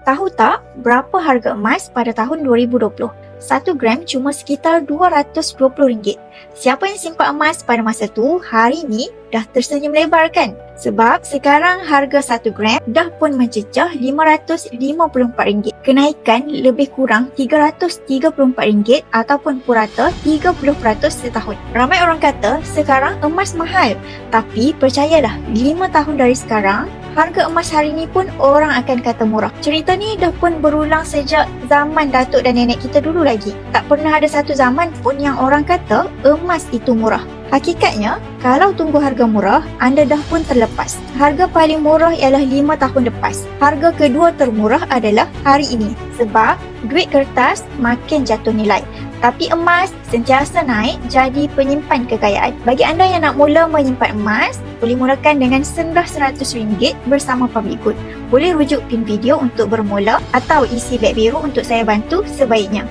Tahu tak berapa harga emas pada tahun 2020? 1 gram cuma sekitar RM220. Siapa yang simpan emas pada masa tu, hari ni dah tersenyum lebar kan? Sebab sekarang harga 1 gram dah pun mencecah RM554. Kenaikan lebih kurang RM334 ataupun purata 30% setahun. Ramai orang kata sekarang emas mahal. Tapi percayalah, 5 tahun dari sekarang, harga emas hari ni pun orang akan kata murah. Cerita ni dah pun berulang sejak zaman datuk dan nenek kita dulu lagi. Tak pernah ada satu zaman pun yang orang kata emas itu murah. Hakikatnya, kalau tunggu harga murah, anda dah pun terlepas. Harga paling murah ialah 5 tahun lepas. Harga kedua termurah adalah hari ini. Sebab duit kertas makin jatuh nilai. Tapi emas sentiasa naik jadi penyimpan kekayaan. Bagi anda yang nak mula menyimpan emas, boleh mulakan dengan sendah RM100 bersama Public Good. Boleh rujuk pin video untuk bermula atau isi beg biru untuk saya bantu sebaiknya.